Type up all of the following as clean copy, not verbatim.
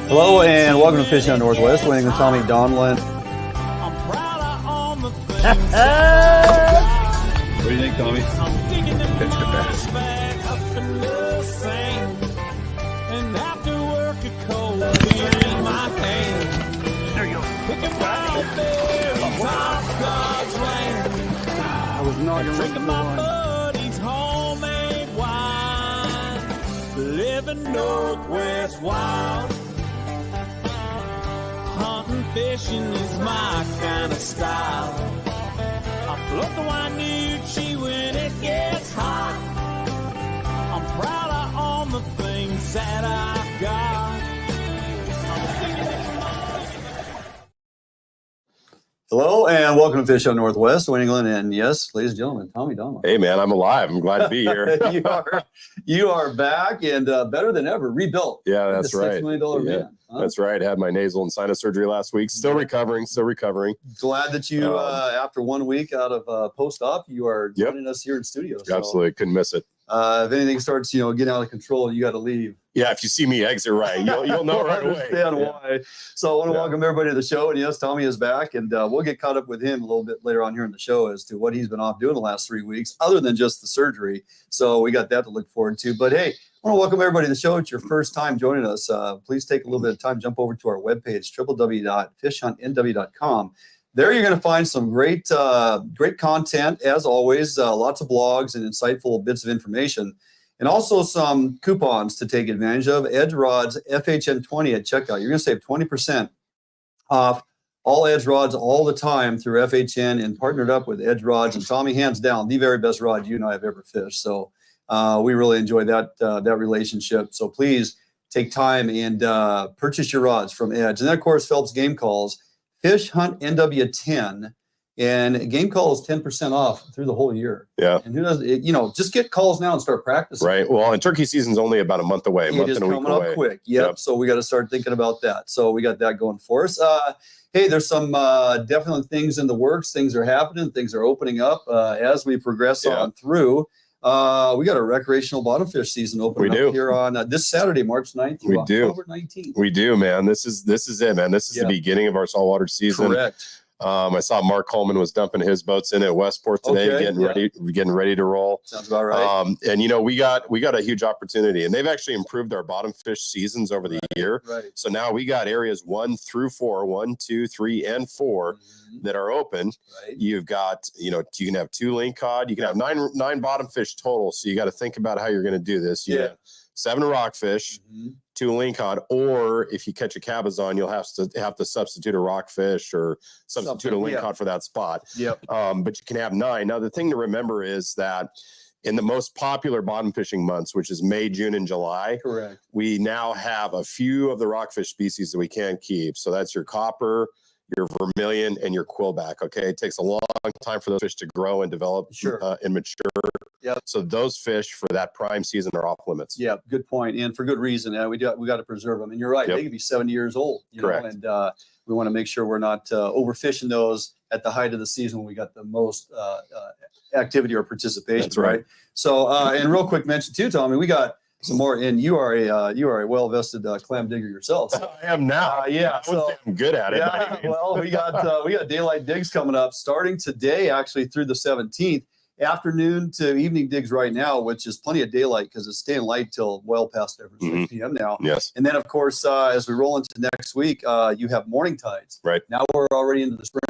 Hello and welcome to Fishing Out Northwest. Wayne and Tommy Donlin. What do you think, Tommy? It's the best. There you go. I was not going to look at my buddy's homemade wine. Living Northwest wild. Hunting, fishing is my kind of style. I float the Wainuchi when it gets hot. I'm proud of all the things that I've got. Hello and welcome to Fish Out Northwest, New England, and yes, ladies and gentlemen, Tommy Donlin. Hey man, I'm alive. I'm glad to be here. you are back and better than ever, rebuilt. Yeah, that's right. $6 million man. Huh? That's right. Had my nasal and sinus surgery last week. Still recovering. Glad that you, after 1 week out of post-op, you are joining us here in studio. So, absolutely, couldn't miss it. If anything starts, getting out of control, you got to leave. Yeah, if you see me exit right, you'll know right away. Understand why. So I want to welcome everybody to the show. And yes, Tommy is back, and we'll get caught up with him a little bit later on here in the show as to what he's been off doing the last 3 weeks, other than just the surgery. So we got that to look forward to. But hey, I want to welcome everybody to the show. It's your first time joining us. Please take a little bit of time, jump over to our webpage, www.fishhuntnw.com. There you're going to find some great content, as always, lots of blogs and insightful bits of information. And also some coupons to take advantage of. Edge Rods FHN20 at checkout. You're going to save 20% off all Edge Rods all the time through FHN, and partnered up with Edge Rods. And Tommy, hands down, the very best rod you and I have ever fished. So we really enjoy that relationship. So please take time and purchase your rods from Edge. And then, of course, Phelps Game Calls, Fish Hunt NW10. And game call is 10% off through the whole year. Yeah. And who does it? Just get calls now and start practicing. Right. Well, and turkey season's only about a month away, a month and a week away. It is coming up quick. Yep. So we got to start thinking about that. So we got that going for us. Hey, there's some definitely things in the works. Things are happening. Things are opening up as we progress on through. We got a recreational bottom fish season opening up here on this Saturday, March 9th through October 19th. We do, man. This is it, man. This is the beginning of our saltwater season. Correct. I saw Mark Coleman was dumping his boats in at Westport today, getting ready to roll. Sounds about right. And we got a huge opportunity, and they've actually improved our bottom fish seasons over the year. Right. So now we got areas 1 through 4, 1, 2, 3, and 4 that are open. Right. You've got, you can have 2 lingcod, you can have nine bottom fish total. So you got to think about how you're going to do this. You have 7 rockfish, 2 lingcod, or if you catch a cabezon, you'll have to substitute a rockfish or substitute a lingcod for that spot. Yep. But you can have 9. Now, the thing to remember is that in the most popular bottom fishing months, which is May, June, and July, correct, we now have a few of the rockfish species that we can't keep. So that's your copper, your vermilion, and your quillback. Okay, it takes a long time for those fish to grow and develop and mature. Yep. So those fish for that prime season are off limits. Yeah, good point, and for good reason. We got to preserve them. And you're right; they could be 70 years old. Correct. And we want to make sure we're not overfishing those at the height of the season when we got the most activity or participation. That's right. So, and real quick mention too, Tommy, we got some more. And you are a well-vested clam digger yourself. So. I am now. I'm good at it. Yeah. Well, we got daylight digs coming up starting today, actually through the 17th. Afternoon to evening digs right now, which is plenty of daylight because it's staying light till well past 6 p.m. now. Yes. And then, of course, as we roll into next week, you have morning tides. Right. Now we're already into the spring.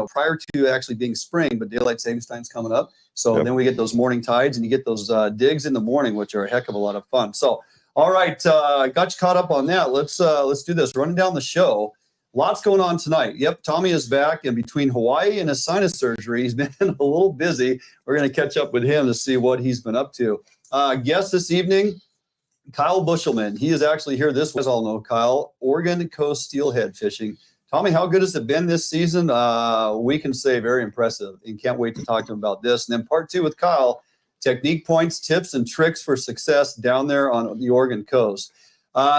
Prior to actually being spring, but daylight savings time's coming up. So then we get those morning tides, and you get those digs in the morning, which are a heck of a lot of fun. So, all right, got you caught up on that. Let's do this. Running down the show. Lots going on tonight. Yep, Tommy is back, and between Hawaii and his sinus surgery, he's been a little busy. We're going to catch up with him to see what he's been up to. Guest this evening, Kyle Buschelman. He is actually here. This was all know Kyle, Oregon Coast Steelhead fishing. Tommy, how good has it been this season? We can say very impressive, and can't wait to talk to him about this. And then part 2 with Kyle, technique points, tips, and tricks for success down there on the Oregon coast.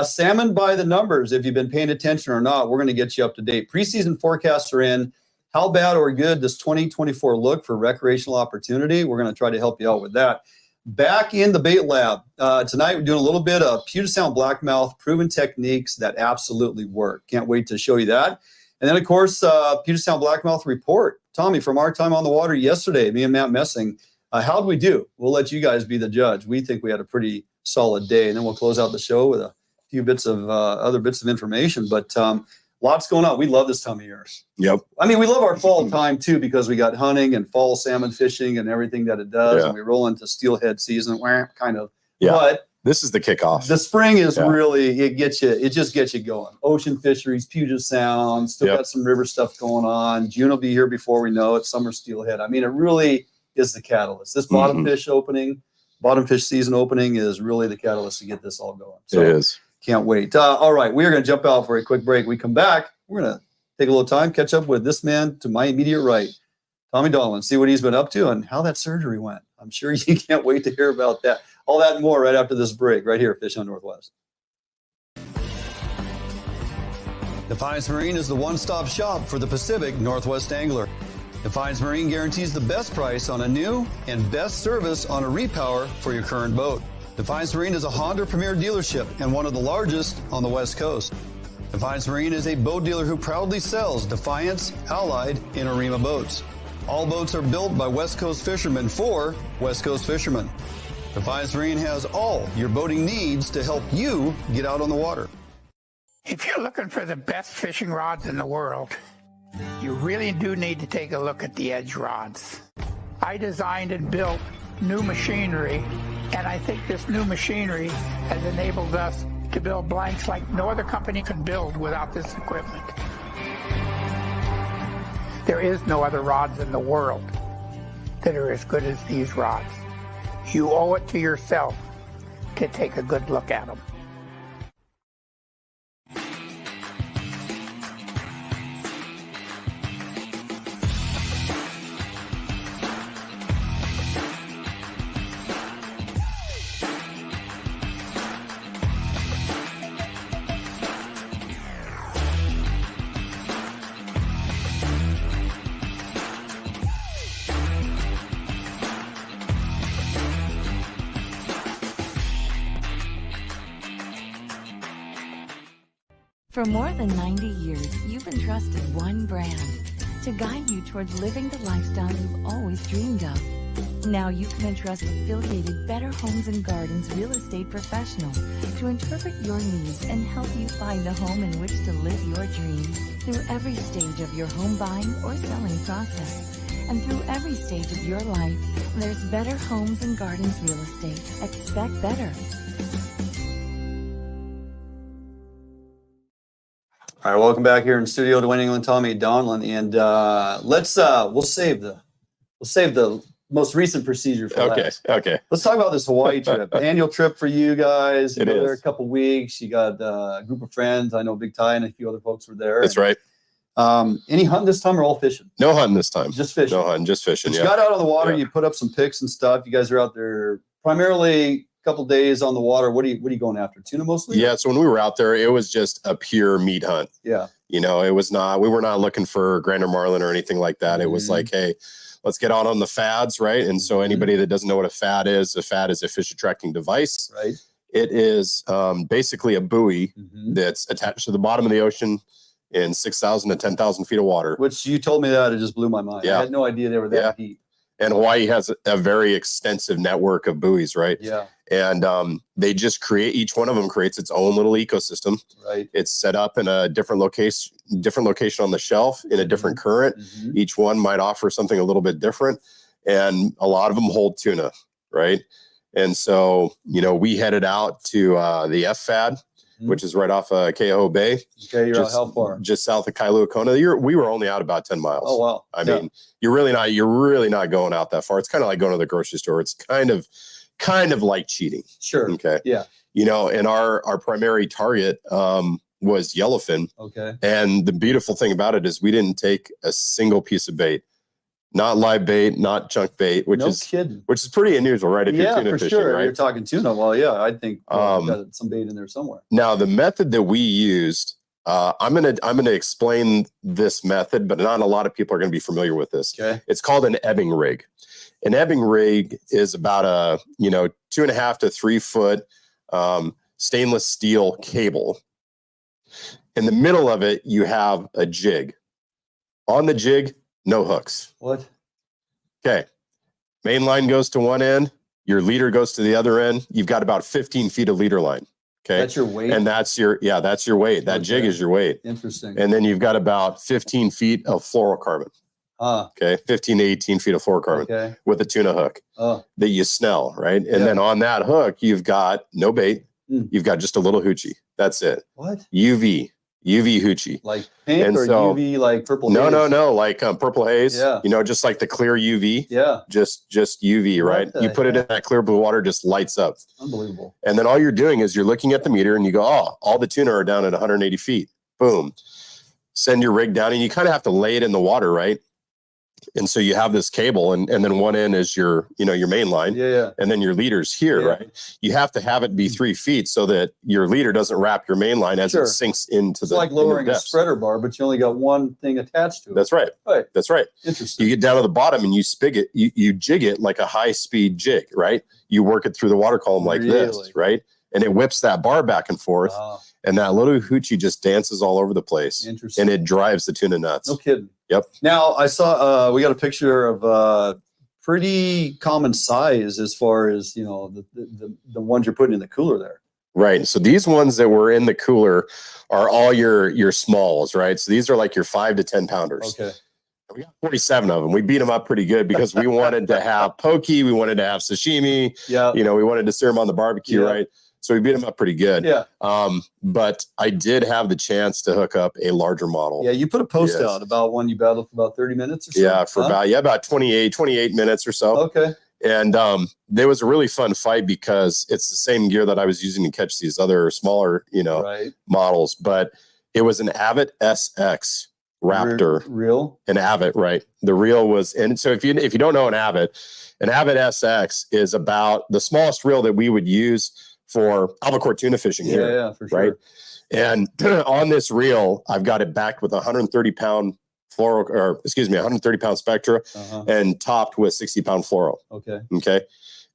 Salmon by the numbers, if you've been paying attention or not, we're going to get you up to date. Preseason forecasts are in. How bad or good does 2024 look for recreational opportunity? We're going to try to help you out with that. back in the bait lab. Tonight we're doing a little bit of Puget Sound Blackmouth, proven techniques that absolutely work. Can't wait to show you that. And then, of course, Puget Sound Blackmouth report. Tommy, from our time on the water yesterday, me and Matt Messing, how'd we do? We'll let you guys be the judge. We think we had a pretty solid day, and then we'll close out the show with a few bits of other bits of information. But lots going on. We love this time of year. Yep. I mean, we love our fall time too, because we got hunting and fall salmon fishing and everything that it does. Yeah. And we roll into steelhead season, kind of. Yeah. But this is the kickoff. the spring is really, it just gets you going. Ocean fisheries, Puget Sound, still got some river stuff going on. June will be here before we know it. Summer steelhead. I mean, it really is the catalyst. This bottom fish season opening is really the catalyst to get this all going. So it is. Can't wait. All right, we're going to jump out for a quick break. We come back. We're going to take a little time, catch up with this man to my immediate right, Tommy Donlan, see what he's been up to and how that surgery went. I'm sure you can't wait to hear about that. All that and more right after this break, right here at Fish on Northwest. Defiance Marine is the one-stop shop for the Pacific Northwest angler. Defiance Marine guarantees the best price on a new and best service on a repower for your current boat. Defiance Marine is a Honda Premier dealership and one of the largest on the West Coast. Defiance Marine is a boat dealer who proudly sells Defiance, Allied, and Arima boats. All boats are built by West Coast fishermen for West Coast fishermen. Defiance Marine has all your boating needs to help you get out on the water. If you're looking for the best fishing rods in the world, you really do need to take a look at the Edge rods. I designed and built new machinery, and I think this new machinery has enabled us to build blanks like no other company can build without this equipment. There is no other rods in the world that are as good as these rods. You owe it to yourself to take a good look at them. For more than 90 years, you've entrusted one brand to guide you towards living the lifestyle you've always dreamed of. Now you can entrust affiliated Better Homes and Gardens real estate professionals to interpret your needs and help you find the home in which to live your dreams. Through every stage of your home buying or selling process, and through every stage of your life, there's Better Homes and Gardens real estate. Expect better. All right, welcome back here in studio to England, Tommy Donlan, and we'll save the most recent procedure for last. Okay. Let's talk about this Hawaii trip, annual trip for you guys. You It go there is. a couple weeks. You got a group of friends. I know Big Ty and a few other folks were there. That's right. Any hunting this time or all fishing? No hunting this time. Just fishing. No hunting, just fishing. But Yeah. you got out on the water. Yeah. You put up some pics and stuff. You guys are out there primarily a couple days on the water. What are you going after? Tuna mostly? Yeah. So when we were out there, it was just a pure meat hunt. Yeah. You know, we were not looking for Grander Marlin or anything like that. It was like, hey, let's get on the fads, right? And so anybody that doesn't know what a fad is a fish attracting device. Right. It is basically a buoy that's attached to the bottom of the ocean in 6,000 to 10,000 feet of water. Which you told me that, it just blew my mind. Yeah. I had no idea they were that deep. And Hawaii has a very extensive network of buoys, right? Yeah. And they just each one of them creates its own little ecosystem. Right. It's set up in a different location on the shelf in a different current. Each one might offer something a little bit different. And a lot of them hold tuna, right? And so, you know, we headed out to the FFAD, which is right off Coho Bay. Okay, you're out how far? Just south of Kailua Kona. We were only out about 10 miles. Oh, wow. I mean, you're really not going out that far. It's kind of like going to the grocery store. It's kind of like cheating. Sure. Okay. Yeah. You know, and our primary target was yellowfin. Okay. And the beautiful thing about it is we didn't take a single piece of bait. Not live bait, not junk bait, which is pretty unusual, right? If you're tuna for fishing, sure. right? You're talking tuna. Well, yeah, I think got some bait in there somewhere. Now, the method that we used I'm gonna explain this method, but not a lot of people are gonna be familiar with this. Okay. It's called an ebbing rig. An ebbing rig is about a 2.5 to 3 foot stainless steel cable. In the middle of it, you have a jig. On the jig, no hooks. What? Okay. Main line goes to one end. Your leader goes to the other end. You've got about 15 feet of leader line. Okay. That's your weight? And that's your weight. That jig is your weight. Interesting. And then you've got about 15 feet of fluorocarbon. Okay. 15 to 18 feet of fluorocarbon with a tuna hook that you snell, right? And then on that hook, you've got no bait. You've got just a little hoochie. That's it. What? UV hoochie. Like pink or UV like purple haze? No. Like purple haze. Yeah. Just like the clear UV. Yeah. Just UV, right? You put it in that clear blue water, just lights up. Unbelievable. And then all you're doing is you're looking at the meter and you go, oh, all the tuna are down at 180 feet. Boom. Send your rig down and you kind of have to lay it in the water, right? And so you have this cable and then one end is your main line. Yeah. And then your leader's here, right? You have to have it be 3 feet so that your leader doesn't wrap your main line as it sinks into it's like lowering a spreader bar, but you only got one thing attached to it. That's right. That's right. Interesting. You get down to the bottom and you jig it like a high speed jig, right? You work it through the water column like this, right? And it whips that bar back and forth. Wow. And that little hoochie just dances all over the place. Interesting. And it drives the tuna nuts. No kidding. Yep. Now I saw we got a picture of pretty common size as far as the ones you're putting in the cooler there. Right. So these ones that were in the cooler are all your smalls, right? So these are like your 5 to 10 pounders. Okay. We got 47 of them. We beat them up pretty good because we wanted to have poke, we wanted to have sashimi. Yeah. We wanted to sear them on the barbecue, right? So we beat them up pretty good. Yeah. But I did have the chance to hook up a larger model. Yeah, you put a post out about one you battled for about 30 minutes or so. Yeah, for about 28 minutes or so. Okay. And there was a really fun fight because it's the same gear that I was using to catch these other smaller, models. But it was an Avid SX Raptor. Reel? An Avid, right. The reel was, and so if you don't know an Avid SX is about the smallest reel that we would use for albacore tuna fishing here. Yeah, for sure. Right. And on this reel, I've got it backed with 130 pound 130 pound Spectra and topped with 60 pound fluoro. Okay.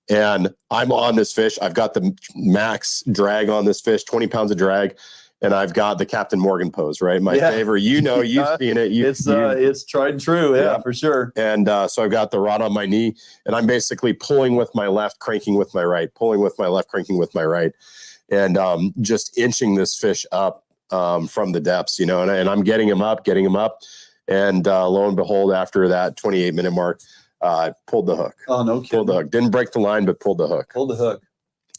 And I'm on this fish. I've got the max drag on this fish, 20 pounds of drag. And I've got the Captain Morgan pose, right? My favorite, you've seen it. It's tried and true. Yeah, for sure. And so I've got the rod on my knee and I'm basically pulling with my left, cranking with my right, pulling with my left, cranking with my right. And just inching this fish up from the depths, and I'm getting him up. And lo and behold, after that 28-minute mark, I pulled the hook. Oh, no kidding. Pulled the hook. Didn't break the line, but pulled the hook.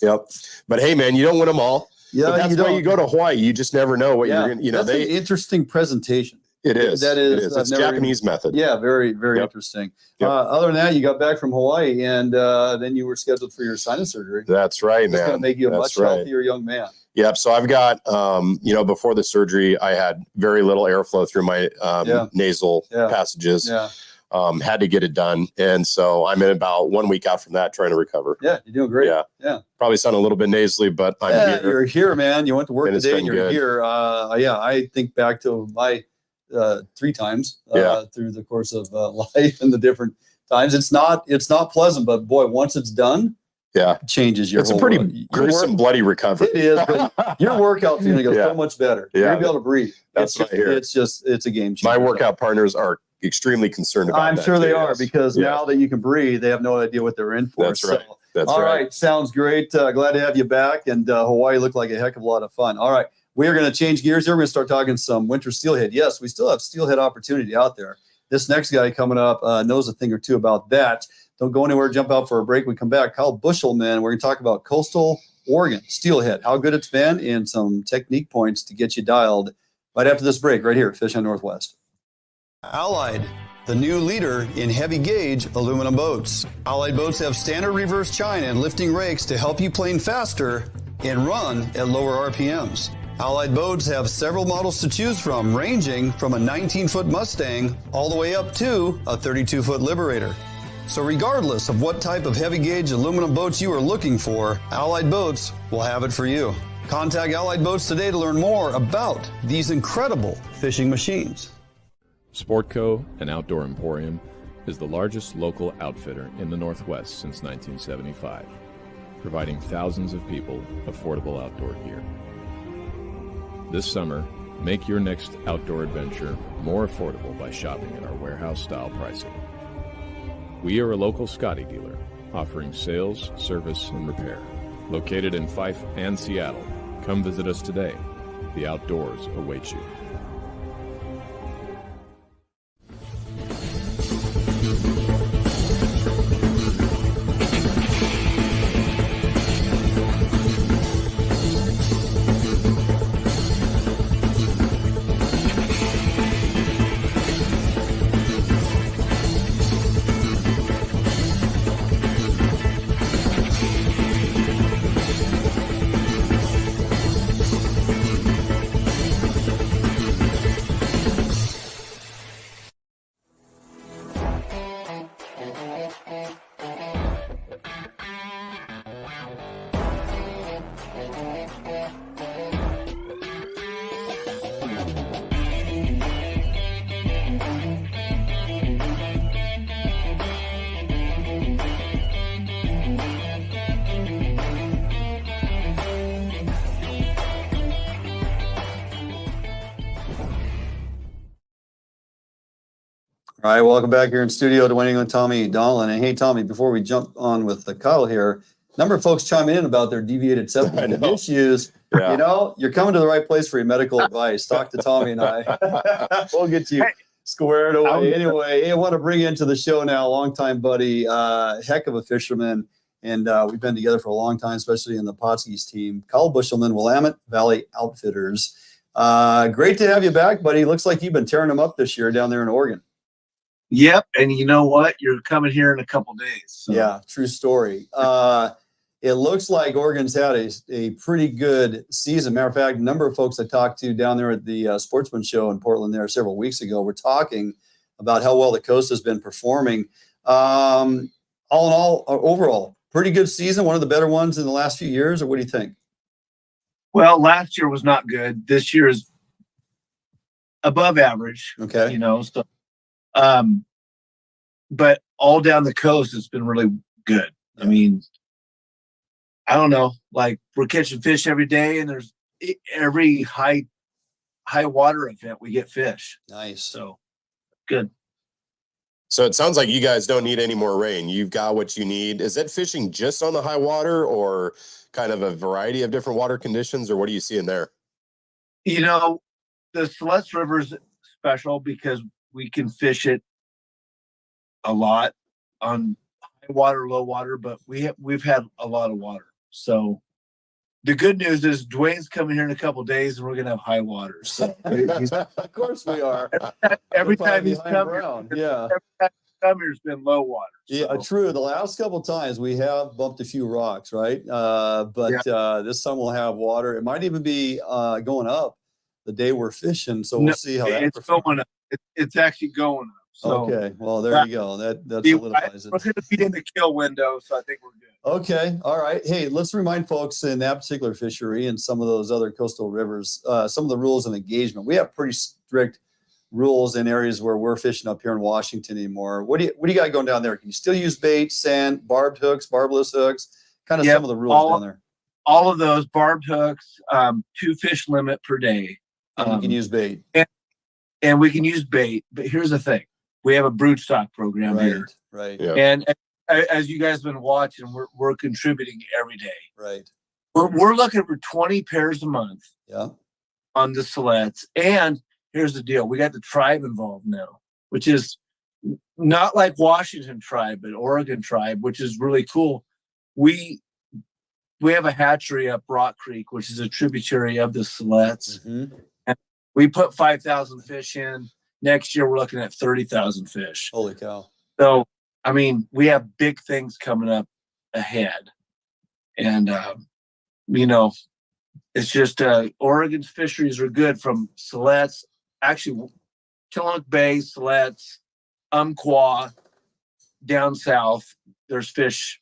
Yep. But hey, man, you don't win them all. Yeah, but that's why you go to Hawaii. You just never know what you're going to, that's an interesting presentation. It is. That is. It's Japanese method. Yeah, very, very interesting. Other than that, you got back from Hawaii and then you were scheduled for your sinus surgery. That's right, man. It's going to make you a much healthier young man. Yep. So I've got, before the surgery, I had very little airflow through my nasal passages. Yeah. Had to get it done. And so I'm in about 1 week out from that trying to recover. Yeah, you're doing great. Yeah. Probably sound a little bit nasally, but I'm here. You're here, man. You went to work today and you're here. I think back to my 3 times through the course of life and the different times. It's not pleasant, but boy, once it's done, changes your whole. It's a pretty gruesome, bloody recovery. It is, but your workout feeling goes so much better. You're gonna be able to breathe. That's what I hear. It's a game changer. My workout partners are extremely concerned about I'm that. sure they are because now that you can breathe, they have no idea what they're in for. That's right. All right. Sounds great. Glad to have you back. And Hawaii looked like a heck of a lot of fun. All right. We are going to change gears here. We're going to start talking some winter steelhead. Yes, we still have steelhead opportunity out there. This next guy coming up knows a thing or two about that. Don't go anywhere. Jump out for a break. We come back. Kyle Buschelman. We're going to talk about coastal Oregon steelhead, how good it's been, and some technique points to get you dialed right after this break right here at Fish on Northwest. Allied, the new leader in heavy gauge aluminum boats. Allied boats have standard reverse chine and lifting rakes to help you plane faster and run at lower RPMs. Allied boats have several models to choose from, ranging from a 19-foot Mustang all the way up to a 32-foot Liberator. So regardless of what type of heavy gauge aluminum boats you are looking for, Allied Boats will have it for you. Contact Allied Boats today to learn more about these incredible fishing machines. Sportco, an outdoor emporium, is the largest local outfitter in the Northwest since 1975, providing thousands of people affordable outdoor gear. This summer, make your next outdoor adventure more affordable by shopping at our warehouse-style pricing. We are a local Scotty dealer, offering sales, service, and repair. Located in Fife and Seattle, come visit us today. The outdoors await you. All right, welcome back here in studio to Winning with Tommy Donlin. And hey, Tommy, before we jump on with the Kyle here, a number of folks chiming in about their deviated septum issues. Yeah. You know, you're coming to the right place for your medical advice. Talk to Tommy and I. We'll get you squared away. Anyway, I want to bring you into the show now, longtime buddy, heck of a fisherman. And we've been together for a long time, especially in the Potskis team. Kyle Buschelman, Willamette Valley Outfitters. Great to have you back, buddy. Looks like you've been tearing them up this year down there in Oregon. Yep, and you know what? You're coming here in a couple days. So. Yeah, true story. It looks like Oregon's had a pretty good season. Matter of fact, a number of folks I talked to down there at the Sportsman Show in Portland there several weeks ago were talking about how well the coast has been performing. All in all, overall, pretty good season, one of the better ones in the last few years, or what do you think? Well, last year was not good. This year is above average. Okay. You know, so but all down the coast, it's been really good. Yeah. I mean, I don't know, like we're catching fish every day, and there's every high water event we get fish. Nice. So good. So it sounds like you guys don't need any more rain. You've got what you need. Is that fishing just on the high water, or kind of a variety of different water conditions, or what are you seeing there? You know, the Siletz River is special because we can fish it a lot on high water, low water, but we've had a lot of water. So the good news is Dwayne's coming here in a couple of days, and we're gonna have high water. So Of course we are. every We're time he's behind come Brown. here, Yeah. every time he's come here, it's been low water. Yeah, So, true. The last couple of times we have bumped a few rocks, right? But this time we'll have water. It might even be going up the day we're fishing, so we'll no, see how that it's performs. going up. It's actually going up. So Okay, well there you go. That solidifies we're it. going to be in the kill window, so I think we're good. Okay, all right. Hey, let's remind folks in that particular fishery and some of those other coastal rivers, some of the rules of engagement. We have pretty strict rules in areas where we're fishing up here in Washington anymore. What do you got going down there? Can you still use bait, sand, barbed hooks, barbless hooks? Kind of some of the rules down there. All of those barbed hooks, 2 fish limit per day. And you can use bait. And we can use bait, but here's the thing. We have a brood stock program here. Right. Yeah. And as you guys have been watching, we're contributing every day. Right. We're looking for 20 pairs a month Yeah. on the Siletz. And here's the deal. We got the tribe involved now, which is not like Washington tribe, but Oregon tribe, which is really cool. We have a hatchery up Rock Creek, which is a tributary of the Siletz. Mm-hmm. And we put 5,000 fish in. Next year, we're looking at 30,000 fish. Holy cow. So, I mean, we have big things coming up ahead. And, you know, it's just Oregon's fisheries are good from Siletz, actually, Tillamook Bay, Siletz, Umpqua, down south. There's fish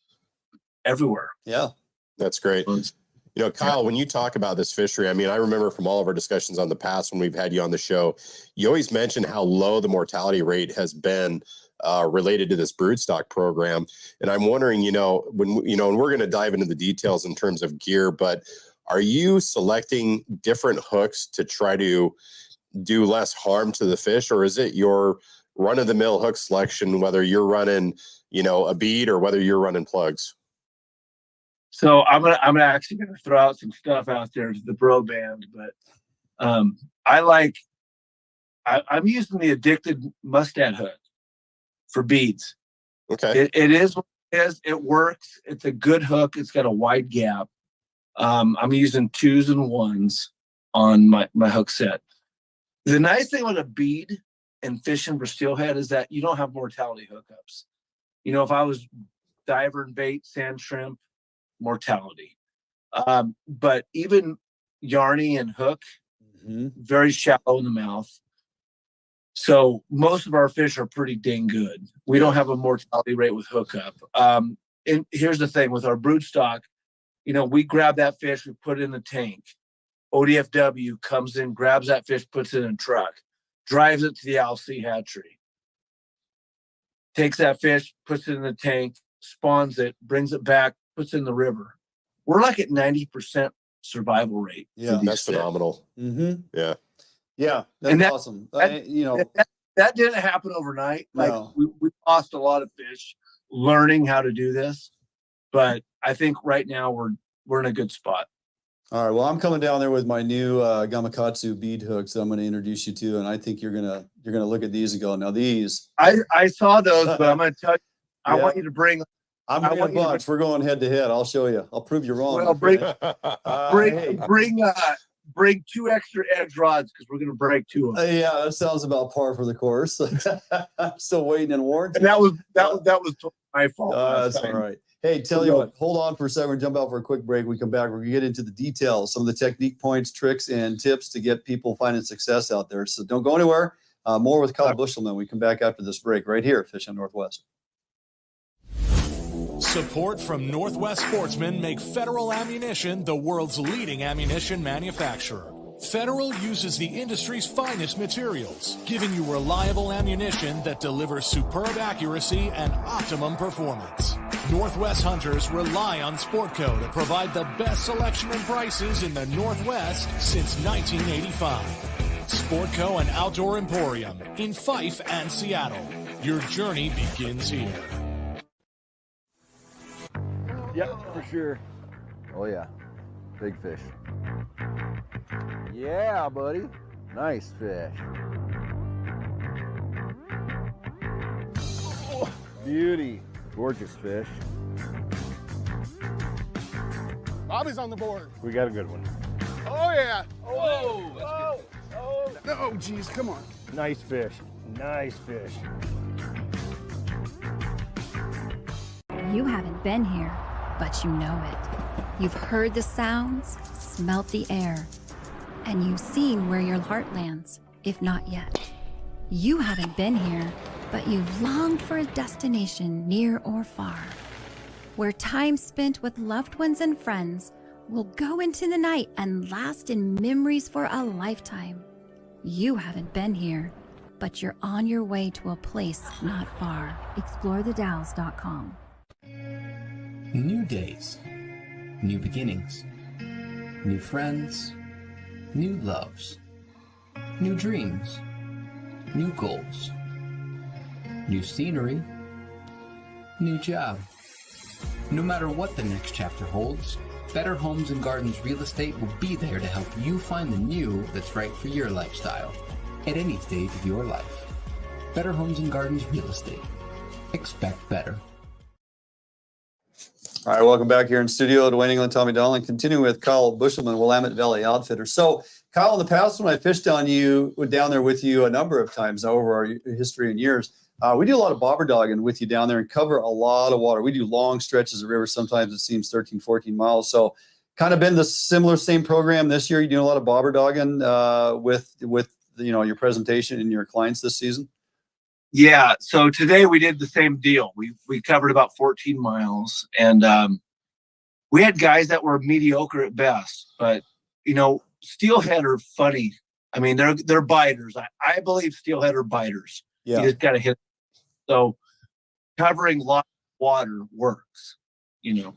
everywhere. Yeah. That's great. You know, Kyle, when you talk about this fishery, I mean, I remember from all of our discussions on the past when we've had you on the show, you always mention how low the mortality rate has been related to this broodstock program. And I'm wondering, when we're going to dive into the details in terms of gear, but are you selecting different hooks to try to do less harm to the fish, or is it your run-of-the-mill hook selection, whether you're running, a bead or whether you're running plugs? So I'm actually gonna throw out some stuff out there to the bro band, but I'm using the Addicted Mustad hook for beads. Okay. It is what it is. It works. It's a good hook. It's got a wide gap. I'm using 2s and 1s on my hook set. The nice thing with a bead and fishing for steelhead is that you don't have mortality hookups. If I was diver and bait, sand shrimp, mortality. But even Yarny and hook, very shallow in the mouth. So most of our fish are pretty dang good. We don't have a mortality rate with hookup. And here's the thing with our broodstock, we grab that fish, we put it in the tank. ODFW comes in, grabs that fish, puts it in a truck, drives it to the LC hatchery, takes that fish, puts it in the tank, spawns it, brings it back, puts it in the river. We're like at 90% survival rate. Yeah, that's phenomenal. Yeah, that's and awesome. That didn't happen overnight. Like we lost a lot of fish learning how to do this, but I think right now we're in a good spot. All right. Well, I'm coming down there with my new Gamakatsu bead hooks that I'm going to introduce you to, and I think you're gonna look at these and go, now these. I saw those, but I'm going to tell you, I want you to bring. I'm bringing a bunch. We're going head to head. I'll show you. I'll prove you wrong. Well, bring 2 extra edge rods because we're going to break 2 of them. Yeah, that sounds about par for the course. I'm still waiting in warranty. And that was my fault. That's all right. Hey, tell you what, hold on for a second. We're jump out for a quick break. We come back. We're going to get into the details, some of the technique points, tricks, and tips to get people finding success out there. So don't go anywhere. More with Kyle Buschelman. We come back after this break right here at Fish on Northwest. Support from Northwest Sportsmen make Federal Ammunition the world's leading ammunition manufacturer. Federal uses the industry's finest materials, giving you reliable ammunition that delivers superb accuracy and optimum performance. Northwest hunters rely on Sportco to provide the best selection and prices in the Northwest since 1985. Sportco and Outdoor Emporium in Fife and Seattle. Your journey begins here. Yep, for sure. Oh yeah, big fish. Yeah, buddy. Nice fish. Oh, beauty. Gorgeous fish. Bobby's on the board. We got a good one. Oh yeah. Oh, geez, come on. Nice fish. Nice fish. You haven't been here, but you know it. You've heard the sounds, smelt the air, and you've seen where your heart lands, if not yet. You haven't been here, but you've longed for a destination near or far, where time spent with loved ones and friends will go into the night and last in memories for a lifetime. You haven't been here, but you're on your way to a place not far. ExploreTheDalles.com. New days, new beginnings, new friends, new loves, new dreams, new goals, new scenery, new job. No matter what the next chapter holds, Better Homes and Gardens Real Estate will be there to help you find the new that's right for your lifestyle at any stage of your life. Better Homes and Gardens Real Estate. Expect better. All right, welcome back here in studio. Dwayne England, Tommy Donlan, continuing with Kyle Buschelman, Willamette Valley Outfitter. So, Kyle, in the past, when I fished down there with you a number of times over our history and years, we do a lot of bobber dogging with you down there and cover a lot of water. We do long stretches of river. Sometimes it seems 13, 14 miles. So, kind of been the same program this year. You're doing a lot of bobber dogging with your presentation and your clients this season. Yeah. So today we did the same deal. We covered about 14 miles, and we had guys that were mediocre at best, but you know, steelhead are funny. I mean, they're biters. I believe steelhead are biters. Yeah. You just got to hit. So covering lots of water works, you know.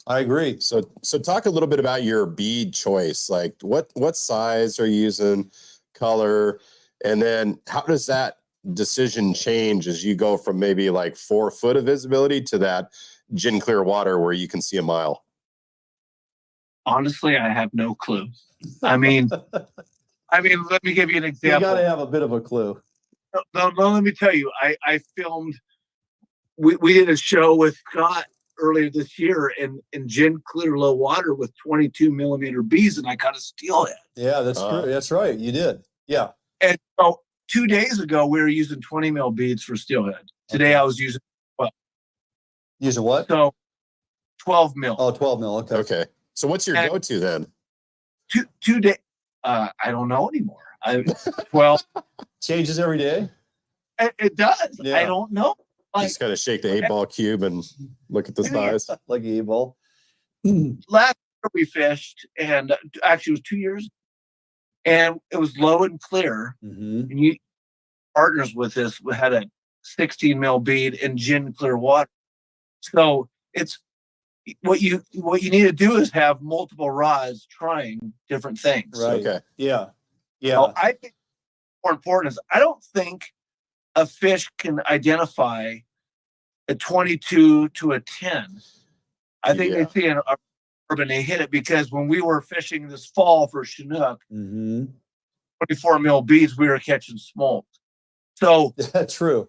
I agree. So talk a little bit about your bead choice. Like what size are you using, color, and then how does that decision change as you go from maybe like 4 foot of visibility to that gin clear water where you can see a mile? Honestly, I have no clue. I mean, let me give you an example. You got to have a bit of a clue. No, let me tell you. I filmed. We did a show with Scott earlier this year in gin clear low water with 22 millimeter beads, and I caught a steelhead. Yeah, that's true. That's right. You did. Yeah. And so 2 days ago, we were using 20 mil beads for steelhead. Today, I was using 12. Using what? So 12 mil. Oh, 12 mil. Okay. Okay. So what's your go-to then? Two day. I don't know anymore. 12. Changes every day. It does. Yeah. I don't know. Like, Just gotta shake the 8-ball cube and look at the size. Like an 8-ball. last year we fished, and actually it was 2 years, and it was low and clear. Mm-hmm. And you partners with this had a 16 mil bead in gin clear water. So it's what you need to do is have multiple rods trying different things. Right. Okay. Yeah. Yeah. So I think more important is I don't think a fish can identify a 22 to a 10. I think they see an urban, they hit it, because when we were fishing this fall for Chinook, 24 mil beads, we were catching smolt. So that's true.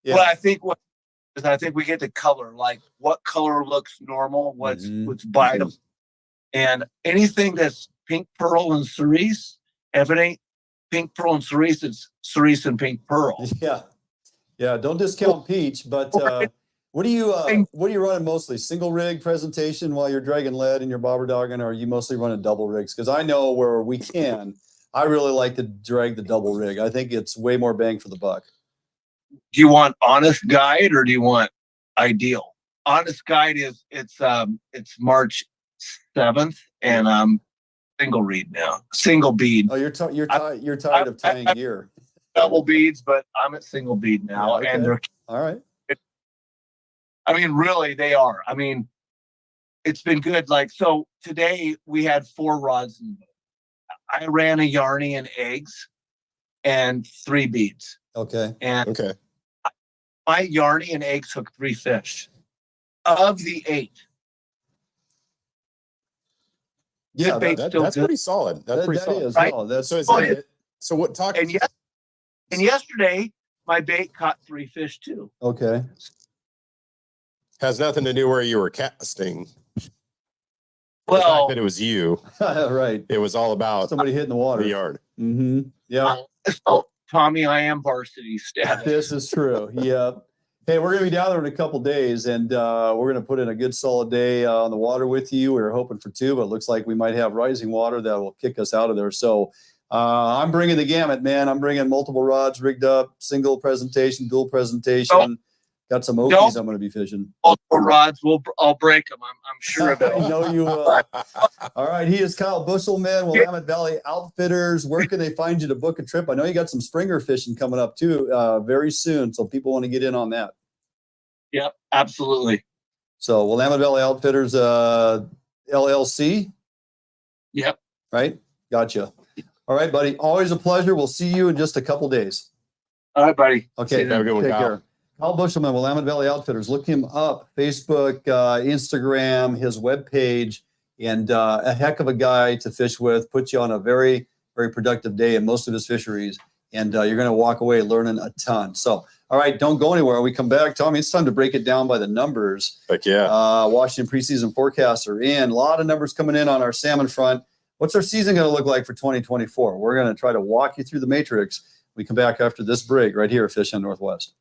Yeah. What I think we get the color, like what color looks normal, what's biteable, and anything that's pink, pearl, and cerise. If it ain't pink, pearl, and cerise, it's cerise and pink pearl. Yeah. Yeah. Don't discount peach, but what are you running mostly? Single rig presentation while you're dragging lead and you're bobber dogging, or are you mostly running double rigs? Because I know where we can, I really like to drag the double rig. I think it's way more bang for the buck. Do you want honest guide or do you want ideal? Honest guide is it's March 7th, and I'm single reed now, single bead. Oh, you're tired of tying gear. Double beads, but I'm at single bead now, Yeah, okay. and they're all right. I mean, really, they are. I mean, it's been good. Like, so today we had 4 rods in the boat. I ran a Yarny and eggs and 3 beads. Okay. And my Yarny and eggs hooked 3 fish. Of the 8. Yeah, that's pretty solid. That's pretty solid. Is, right? Oh, that's so what talk? And yesterday my bait caught 3 fish too. Okay. Has nothing to do where you were casting. Well, the fact that it was you, right? It was all about somebody hitting the water. The yard. Mm-hmm. Yeah. So, Tommy, I am varsity status. This is true. Yeah. Hey, we're gonna be down there in a couple days, and we're gonna put in a good solid day on the water with you. We were hoping for 2, but it looks like we might have rising water that will kick us out of there. So I'm bringing the gamut, man. I'm bringing multiple rods rigged up, single presentation, dual presentation. Got some Okies I'm going to be fishing. Multiple rods, I'll break them. I'm sure of it. I know you will. All right, he is Kyle Buschelman, Willamette Valley Outfitters. Where can they find you to book a trip? I know you got some Springer fishing coming up too, very soon. So people want to get in on that. Yep, absolutely. So Willamette Valley Outfitters, LLC. Yep. Right. Gotcha. All right, buddy. Always a pleasure. We'll see you in just a couple days. All right, buddy. Okay. Have a good one, Take Kyle. care. Kyle Buschelman, Willamette Valley Outfitters. Look him up. Facebook, Instagram, his webpage, and a heck of a guy to fish with. Put you on a very, very productive day in most of his fisheries, and you're going to walk away learning a ton. So, all right, don't go anywhere. When we come back, Tommy, it's time to break it down by the numbers. Heck yeah. Washington preseason forecasts are in. A lot of numbers coming in on our salmon front. What's our season going to look like for 2024? We're going to try to walk you through the matrix. We come back after this break right here at Fish on Northwest.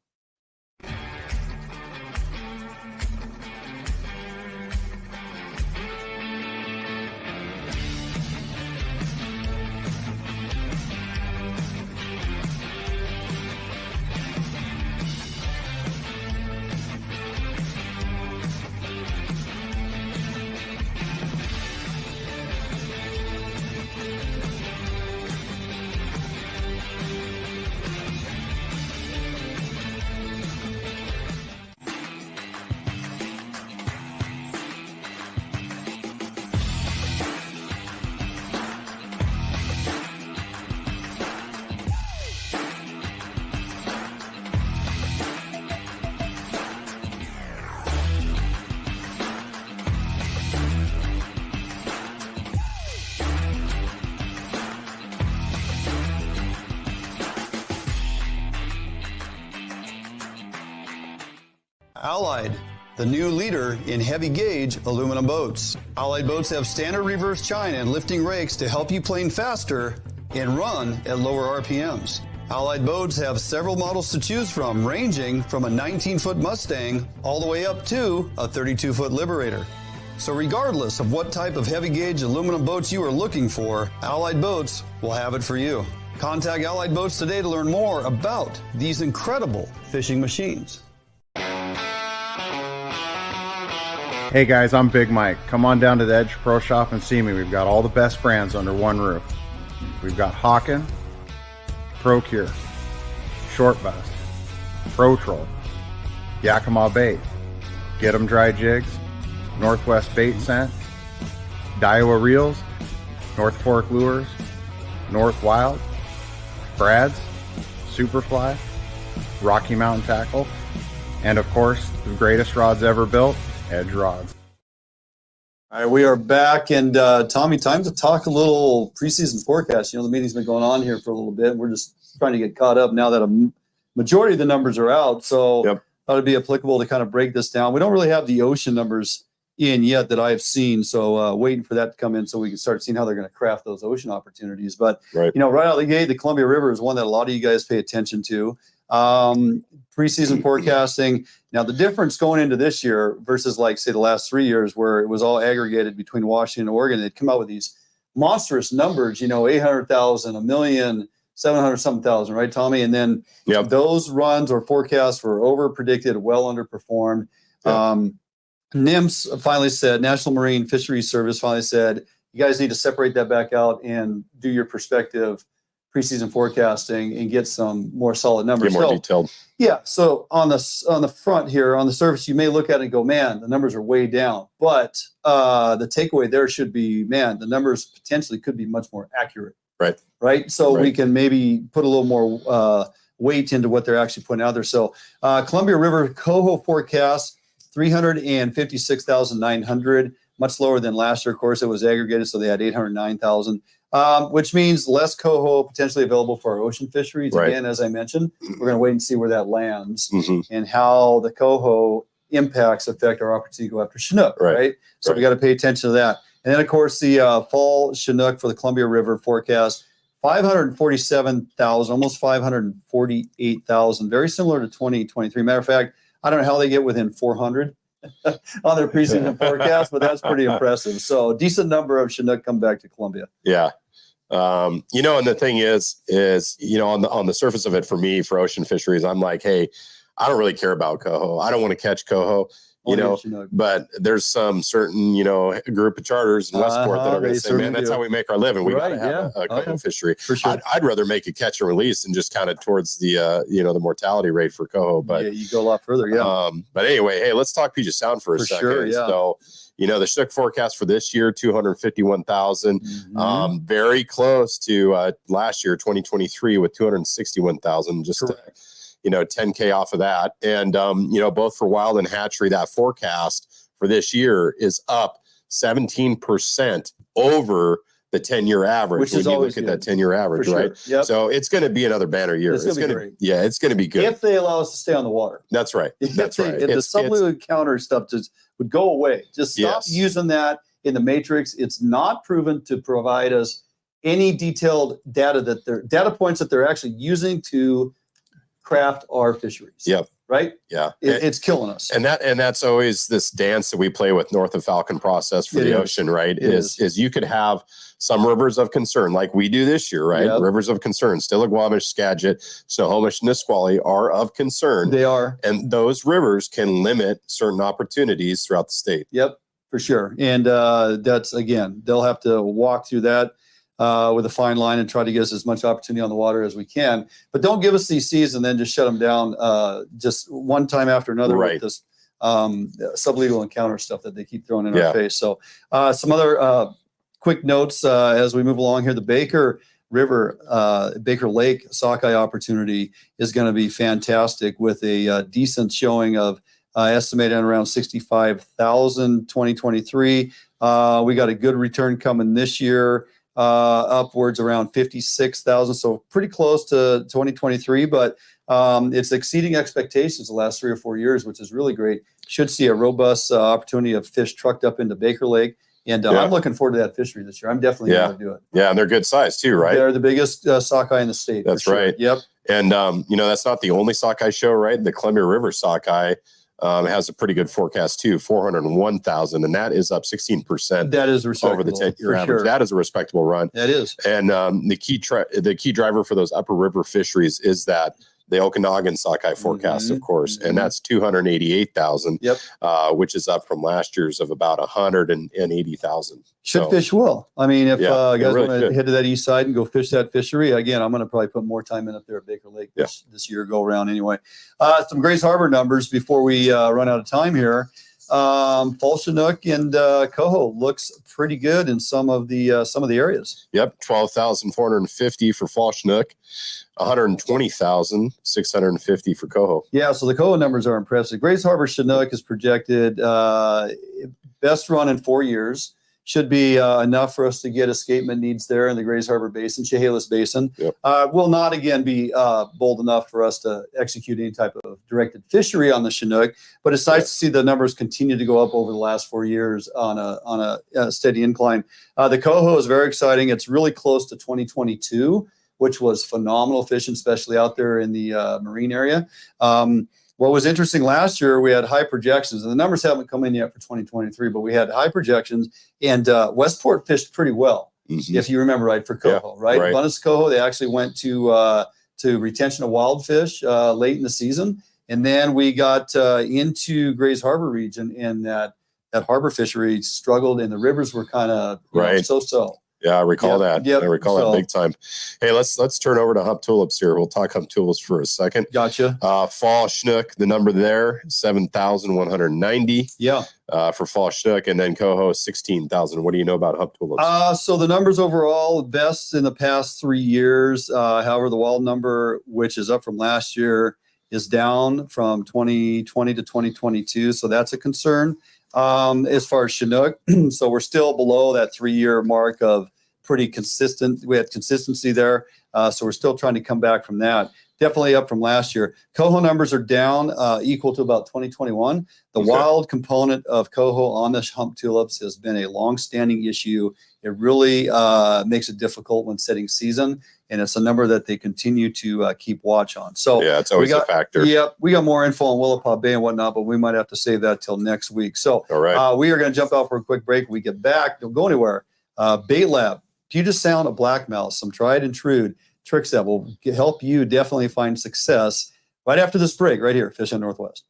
Allied, the new leader in heavy gauge aluminum boats. Allied boats have standard reverse chine and lifting rakes to help you plane faster and run at lower RPMs. Allied boats have several models to choose from, ranging from a 19-foot Mustang all the way up to a 32-foot Liberator. So regardless of what type of heavy gauge aluminum boats you are looking for, Allied Boats will have it for you. Contact Allied Boats today to learn more about these incredible fishing machines. Hey guys, I'm Big Mike. Come on down to the Edge Pro Shop and see me. We've got all the best brands under one roof. We've got Hawken, Pro Cure, Short Bust, Pro Troll, Yakima Bait, Get 'em Dry Jigs, Northwest Bait Scent, Daiwa Reels, North Fork Lures, North Wild, Brad's, Superfly, Rocky Mountain Tackle, and of course, the greatest rods ever built, Edge Rods. All right, we are back, and Tommy, time to talk a little preseason forecast. You know, the meeting's been going on here for a little bit. We're just trying to get caught up now that a majority of the numbers are out, so thought it'd be applicable to kind of break this down. We don't really have the ocean numbers in yet that I've seen, so waiting for that to come in so we can start seeing how they're going to craft those ocean opportunities. But you know, right out of the gate, the Columbia River is one that a lot of you guys pay attention to. Preseason forecasting. Now, the difference going into this year versus, like, say, the last 3 years where it was all aggregated between Washington and Oregon, they'd come out with these monstrous numbers, you know, 800,000, 1,000,000, 700-something thousand, right, Tommy? And then those runs or forecasts were over-predicted, well underperformed. NMFS finally said, National Marine Fisheries Service finally said, you guys need to separate that back out and do your perspective preseason forecasting and get some more solid numbers. Get more detailed. Yeah. So on the front here, on the surface, you may look at it and go, man, the numbers are way down. But the takeaway there should be, man, the numbers potentially could be much more accurate. Right. So we can maybe put a little more weight into what they're actually putting out there. So Columbia River Coho forecast, 356,900, much lower than last year. Of course, it was aggregated, so they had 809,000. Which means less coho potentially available for our ocean fisheries. Again, as I mentioned, we're going to wait and see where that lands and how the coho impacts affect our opportunity to go after Chinook, right? So we got to pay attention to that. And then, of course, the fall Chinook for the Columbia River forecast, 547,000, almost 548,000, very similar to 2023. Matter of fact, I don't know how they get within 400 on their preseason forecast, but that's pretty impressive. So decent number of Chinook come back to Columbia. Yeah. You know, and the thing is, you know, on the surface of it, for me, for ocean fisheries, I'm like, hey, I don't really care about coho. I don't want to catch coho, you know, but there's some certain, you know, group of charters in Westport that are going to say, man, that's how we make our living. We got to have a coho fishery. For sure. I'd rather make a catch and release and just kind of towards the, you know, the mortality rate for coho. But you go a lot further. But anyway, hey, let's talk Puget Sound for a second. Sure, So, you know, the Chinook forecast for this year, 251,000, very close to last year, 2023, with 261,000, just, you know, 10K off of that. And, you know, both for wild and hatchery, that forecast for this year is up 17% over the 10-year average. Which when is you always look at that 10-year average, right? So it's going to be another banner year. It's going to be great. Yeah, it's going to be good. If they allow us to stay on the water. That's right. That's right. If the sublunar counter stuff just would go away. Just stop using that in the matrix. It's not proven to provide us any detailed data points that they're actually using to craft our fisheries. Right? It's killing us. And that's always this dance that we play with north of Falcon process for the ocean, right? Is you could have some rivers of concern like we do this year, right? Rivers of concern, Stillaguamish, Skagit, Snohomish, Nisqually are of concern. They are. And those rivers can limit certain opportunities throughout the state. Yep, for sure. And that's, again, they'll have to walk through that with a fine line and try to get us as much opportunity on the water as we can. But don't give us these seas and then just shut them down just one time after another with this sublegal encounter stuff that they keep throwing in our face. So some other quick notes as we move along here. The Baker River, Baker Lake sockeye opportunity is going to be fantastic with a decent showing of estimated at around 65,000 2023. We got a good return coming this year. upwards around 56,000. So pretty close to 2023, but it's exceeding expectations the last 3 or 4 years, which is really great. Should see a robust opportunity of fish trucked up into Baker Lake. And I'm looking forward to that fishery this year. I'm definitely going to do it. Yeah, and they're good size too, right? They're the biggest sockeye in the state. That's right. Yep. And, that's not the only sockeye show, right? The Columbia River sockeye has a pretty good forecast too, 401,000, and that is up 16%. That is respectable over the 10-year average. Sure. That is a respectable run. That is. And the key driver for those upper river fisheries is that the Okanagan sockeye forecast, of course, and that's 288,000, which is up from last year's of about 180,000. Should fish well. I mean, if guys really want to head to that east side and go fish that fishery, again, I'm going to probably put more time in up there at Baker Lake this year, go around anyway. Some Grays Harbor numbers before we run out of time here. Fall Chinook and Coho looks pretty good in some of the areas. Yep, 12,450 for Fall Chinook, 120,650 for Coho. Yeah, so the Coho numbers are impressive. Grays Harbor Chinook is projected best run in 4 years. Should be enough for us to get escapement needs there in the Grays Harbor Basin, Chehalis Basin. Will not, again, be bold enough for us to execute any type of directed fishery on the Chinook, but it's nice to see the numbers continue to go up over the last 4 years on a steady incline. The Coho is very exciting. It's really close to 2022, which was phenomenal fishing, especially out there in the marine area. What was interesting last year, we had high projections, and the numbers haven't come in yet for 2023, but we had high projections, and Westport fished pretty well, if you remember right, for Coho, right? Abundance Coho, they actually went to retention of wild fish late in the season, and then we got into Grays Harbor region, and that harbor fishery struggled, and the rivers were kind of so-so. Yeah, I recall that. I recall that big time. Hey, let's turn over to hump tulips here. We'll talk hump tulips for a second. Gotcha. Fall Chinook, the number there, 7,190. Yeah. For Fall Chinook, and then Coho, 16,000. What do you know about hump tulips? So the numbers overall, best in the past 3 years. However, the wild number, which is up from last year, is down from 2020 to 2022. So that's a concern. As far as Chinook, so we're still below that 3-year mark of pretty consistent. We had consistency there. So we're still trying to come back from that. Definitely up from last year. Coho numbers are down, equal to about 2021. The wild component of Coho on the hump tulips has been a long-standing issue. It really makes it difficult when setting season, and it's a number that they continue to keep watch on. So yeah, it's always a factor. Yep, we got more info on Willapa Bay and whatnot, but we might have to save that till next week. So all right, we are going to jump out for a quick break. When we get back, don't go anywhere. Bait Lab, Puget Sound Blackmouth, some tried and true tricks that will help you definitely find success right after this break, right here, Fish on Northwest.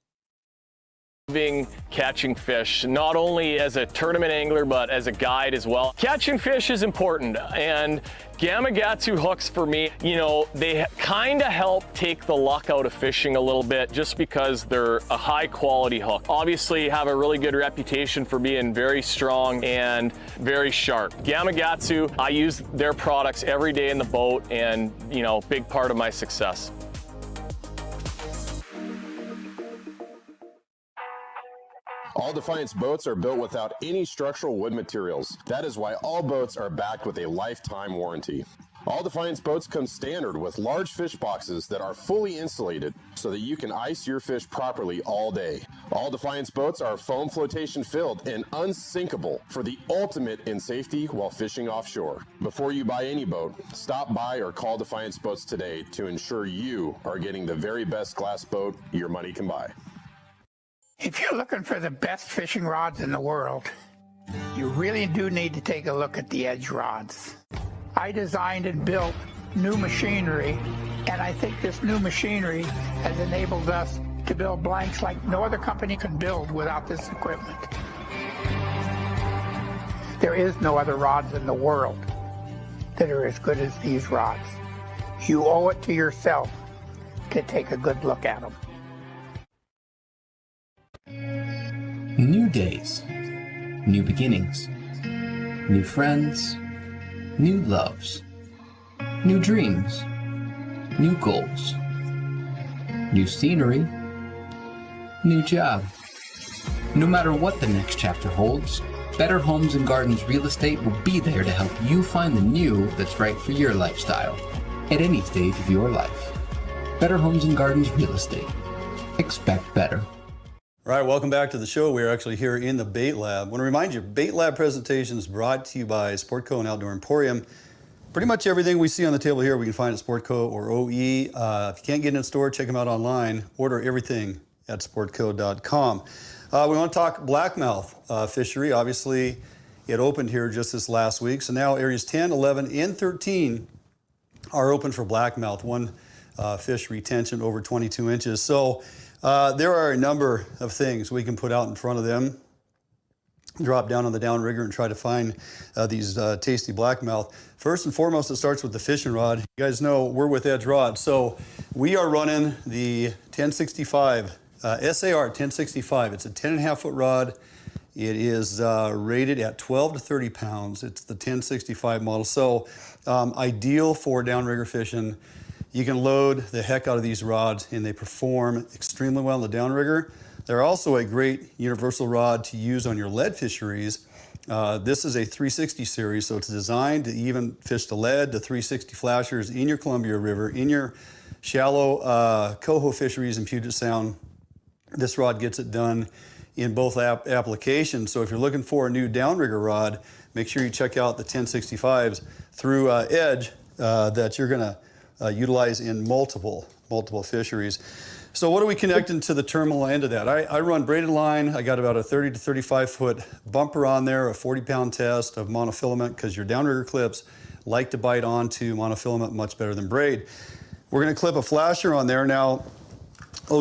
Catching fish, not only as a tournament angler, but as a guide as well. Catching fish is important, and Gamakatsu hooks for me, they kind of help take the luck out of fishing a little bit just because they're a high quality hook. Obviously have a really good reputation for being very strong and very sharp. Gamakatsu, I use their products every day in the boat, and big part of my success. All Defiance boats are built without any structural wood materials. That is why all boats are backed with a lifetime warranty. All Defiance boats come standard with large fish boxes that are fully insulated so that you can ice your fish properly all day. All Defiance boats are foam flotation filled and unsinkable for the ultimate in safety while fishing offshore. Before you buy any boat, stop by or call Defiance Boats today to ensure you are getting the very best glass boat your money can buy. If you're looking for the best fishing rods in the world, you really do need to take a look at the Edge rods. I designed and built new machinery, and I think this new machinery has enabled us to build blanks like no other company can build without this equipment. There is no other rods in the world that are as good as these rods. You owe it to yourself to take a good look at them. New days, new beginnings, new friends, new loves, new dreams, new goals, new scenery, new job. No matter what the next chapter holds, Better Homes and Gardens Real Estate will be there to help you find the new that's right for your lifestyle at any stage of your life. Better Homes and Gardens Real Estate. Expect better. All right, welcome back to the show. We're actually here in the Bait Lab. I want to remind you, Bait Lab presentation is brought to you by Sportco and Outdoor Emporium. Pretty much everything we see on the table here we can find at Sportco or OE. If you can't get in store, check them out online. Order everything at sportco.com. We want to talk blackmouth fishery. Obviously, it opened here just this last week. So now areas 10, 11, and 13 are open for blackmouth. One fish retention over 22 inches. So there are a number of things we can put out in front of them. Drop down on the downrigger and try to find these tasty blackmouth. First and foremost, it starts with the fishing rod. You guys know we're with Edge Rod. So we are running the 1065, SAR 1065. It's a 10.5 foot rod. It is rated at 12 to 30 pounds. It's the 1065 model. So ideal for downrigger fishing. You can load the heck out of these rods and they perform extremely well in the downrigger. They're also a great universal rod to use on your lead fisheries. This is a 360 series, so it's designed to even fish the lead, the 360 flashers in your Columbia River, in your shallow Coho fisheries in Puget Sound. This rod gets it done in both applications. So if you're looking for a new downrigger rod, make sure you check out the 1065s through Edge that you're gonna utilize in multiple fisheries. So what are we connecting to the terminal end of that? I run braided line. I got about a 30 to 35 foot bumper on there, a 40-pound test of monofilament, because your downrigger clips like to bite onto monofilament much better than braid. We're gonna clip a flasher on there. Now,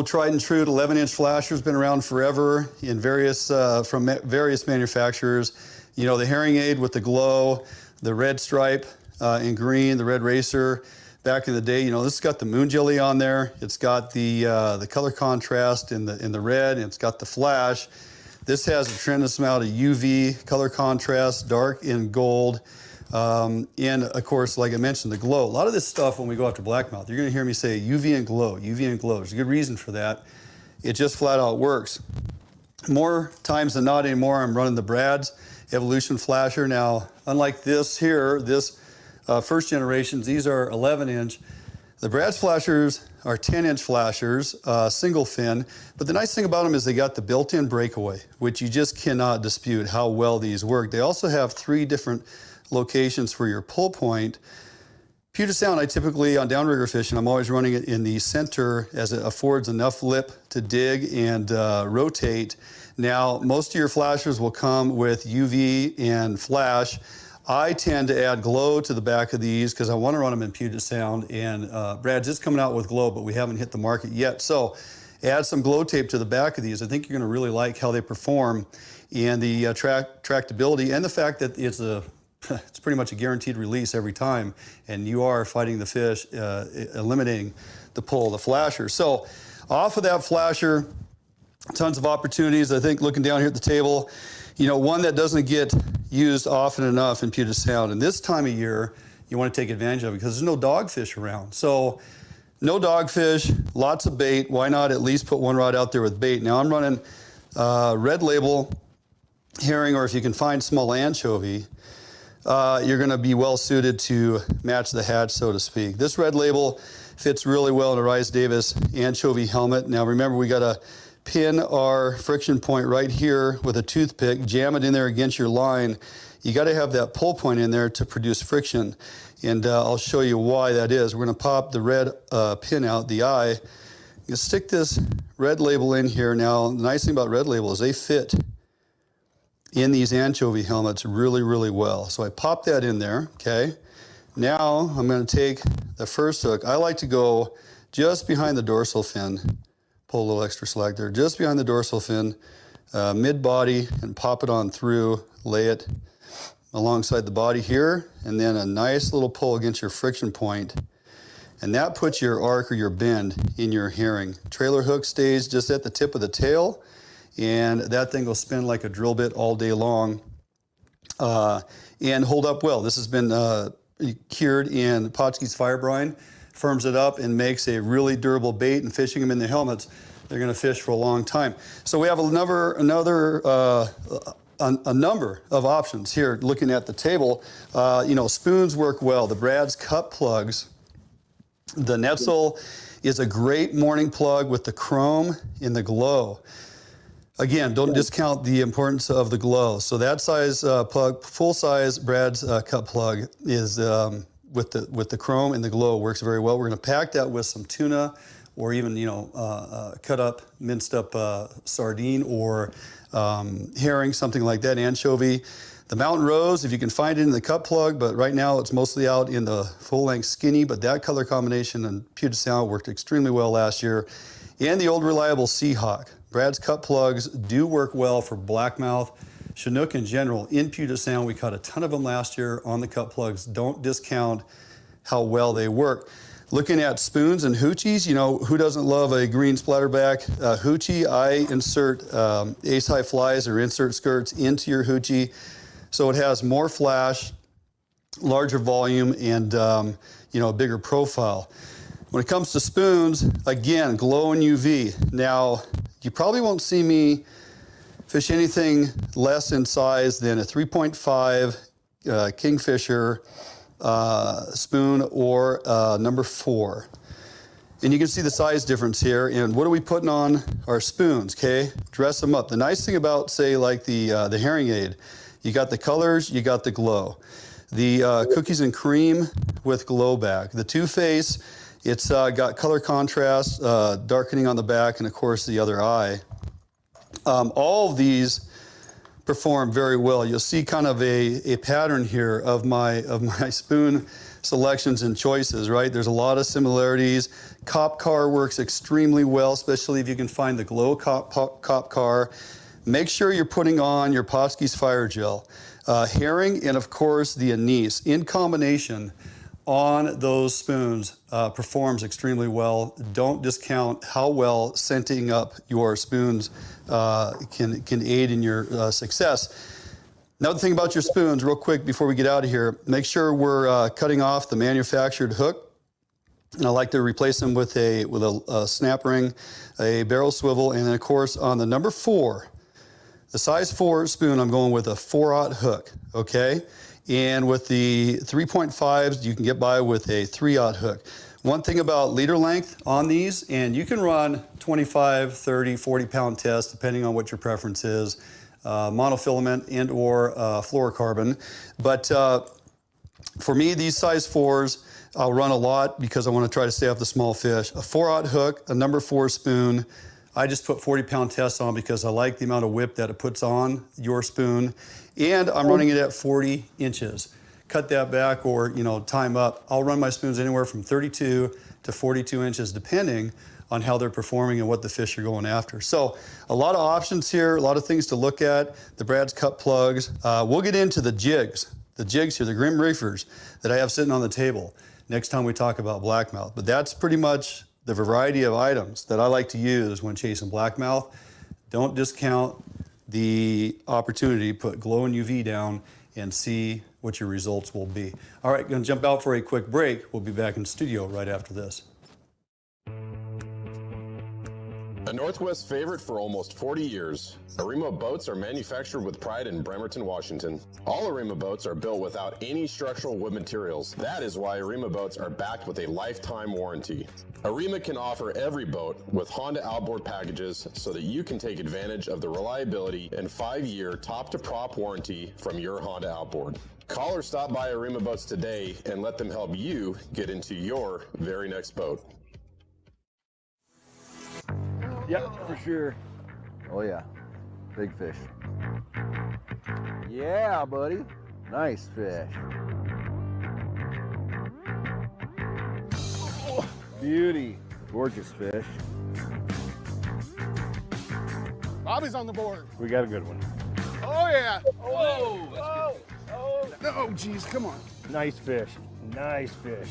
tried and true 11-inch flasher's been around forever in various, from various manufacturers. You know, the Herring Aid with the glow, the red stripe in green, the red racer. Back in the day, you know, this has got the moon jelly on there. It's got the color contrast in the red, and it's got the flash. This has a tremendous amount of UV color contrast, dark in gold, and of course, like I mentioned, the glow. A lot of this stuff when we go after blackmouth, you're gonna hear me say UV and glow, UV and glow. There's a good reason for that. It just flat out works. More times than not anymore, I'm running the Brad's Evolution Flasher. Now, unlike this here, this first generations, these are 11-inch. The Brad's flashers are 10-inch flashers, single fin. But the nice thing about them is they got the built-in breakaway, which you just cannot dispute how well these work. They also have 3 different locations for your pull point. Puget Sound, I typically, on downrigger fishing, I'm always running it in the center as it affords enough lip to dig and rotate. Now, most of your flashers will come with UV and flash. I tend to add glow to the back of these because I want to run them in Puget Sound, and Brad's just coming out with glow, but we haven't hit the market yet. So add some glow tape to the back of these. I think you're going to really like how they perform, and the tractability, and the fact that it's pretty much a guaranteed release every time, and you are fighting the fish, eliminating the pull of the flasher. So off of that flasher, tons of opportunities. I think looking down here at the table, you know, one that doesn't get used often enough in Puget Sound, and this time of year, you want to take advantage of it because there's no dogfish around. So no dogfish, lots of bait. Why not at least put one rod out there with bait? Now I'm running red label herring, or if you can find small anchovy, you're going to be well suited to match the hatch, so to speak. This red label fits really well in a Rice Davis anchovy helmet. Now remember, we got to pin our friction point right here with a toothpick, jam it in there against your line. You got to have that pull point in there to produce friction, and I'll show you why that is. We're going to pop the red pin out, the eye. You stick this red label in here. Now, the nice thing about red label is they fit in these anchovy helmets really, really well. So I pop that in there, okay? Now I'm going to take the first hook. I like to go just behind the dorsal fin. Pull a little extra slack there, just behind the dorsal fin, mid-body, and pop it on through, lay it alongside the body here, and then a nice little pull against your friction point. And that puts your arc or your bend in your herring. Trailer hook stays just at the tip of the tail, and that thing will spin like a drill bit all day long and hold up well. This has been cured in Pottsky's fire brine, firms it up and makes a really durable bait, and fishing them in the helmets, they're going to fish for a long time. So we have another a number of options here. Looking at the table, you know, spoons work well. The Brad's cup plugs. The Netzel is a great morning plug with the chrome in the glow. Again, don't discount the importance of the glow. So that size plug, full size Brad's cup plug is with the chrome and the glow, works very well. We're going to pack that with some tuna, or even, you know, cut up, minced up sardine or herring, something like that, anchovy. The Mountain Rose, if you can find it in the cup plug, but right now it's mostly out in the full-length skinny, but that color combination in Puget Sound worked extremely well last year. And the old reliable Seahawk. Brad's cup plugs do work well for blackmouth, Chinook in general. In Puget Sound, we caught a ton of them last year on the cup plugs. Don't discount how well they work. Looking at spoons and hoochies, you know, who doesn't love a green splatterback hoochie? I insert ace high flies or insert skirts into your hoochie, so it has more flash, larger volume, and you know, a bigger profile. When it comes to spoons, again, glow and UV. Now, you probably won't see me fish anything less in size than a 3.5 Kingfisher spoon or number 4. And you can see the size difference here. And what are we putting on our spoons, okay? Dress them up. The nice thing about, say, like the Herring Aid, you got the colors, you got the glow. The cookies and cream with glow back. The Two Face, it's got color contrast, darkening on the back, and of course the other eye. All of these perform very well. You'll see kind of a pattern here of my spoon selections and choices, right? There's a lot of similarities. Cop car works extremely well, especially if you can find the glow cop car. Make sure you're putting on your Potskey's Fire Gel. Herring and of course the anise in combination on those spoons performs extremely well. Don't discount how well scenting up your spoons can aid in your success. Another thing about your spoons, real quick before we get out of here, make sure we're cutting off the manufactured hook. And I like to replace them with a snap ring, a barrel swivel, and then of course on the number 4, the size 4 spoon, I'm going with a 4/0 hook, okay? And with the 3.5s, you can get by with a 3/0 hook. One thing about leader length on these, and you can run 25, 30, 40-pound tests, depending on what your preference is, monofilament and or fluorocarbon. But for me, these size 4s, I'll run a lot because I want to try to stay off the small fish. A 4/0 hook, a number 4 spoon. I just put 40-pound tests on because I like the amount of whip that it puts on your spoon. And I'm running it at 40 inches. Cut that back or, you know, time up. I'll run my spoons anywhere from 32 to 42 inches, depending on how they're performing and what the fish are going after. So a lot of options here, a lot of things to look at. The Brad's cup plugs. We'll get into the jigs here, the Grim Reefers that I have sitting on the table next time we talk about blackmouth. But that's pretty much the variety of items that I like to use when chasing blackmouth. Don't discount the opportunity to put glow and UV down and see what your results will be. All right, gonna jump out for a quick break. We'll be back in studio right after this. A Northwest favorite for almost 40 years, Arima boats are manufactured with pride in Bremerton, Washington. All Arima boats are built without any structural wood materials. That is why Arima boats are backed with a lifetime warranty. Arima can offer every boat with Honda outboard packages so that you can take advantage of the reliability and 5-year top-to-prop warranty from your Honda outboard. Call or stop by Arima boats today and let them help you get into your very next boat. Yep, for sure. Oh yeah, big fish. Yeah, buddy. Nice fish. Oh, beauty. Gorgeous fish. Bobby's on the board. We got a good one. Oh yeah. Oh, oh, geez, come on. Nice fish. Nice fish.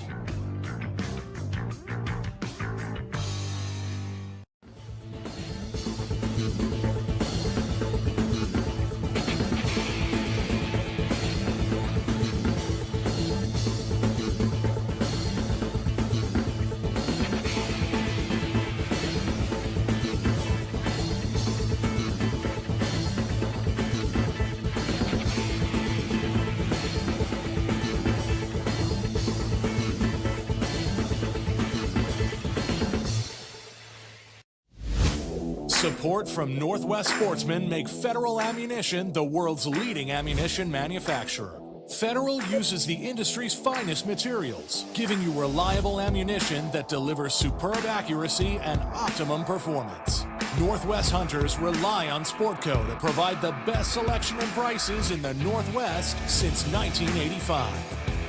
Support from Northwest Sportsmen make Federal Ammunition the world's leading ammunition manufacturer. Federal uses the industry's finest materials, giving you reliable ammunition that delivers superb accuracy and optimum performance. Northwest hunters rely on Sportco to provide the best selection and prices in the Northwest since 1985.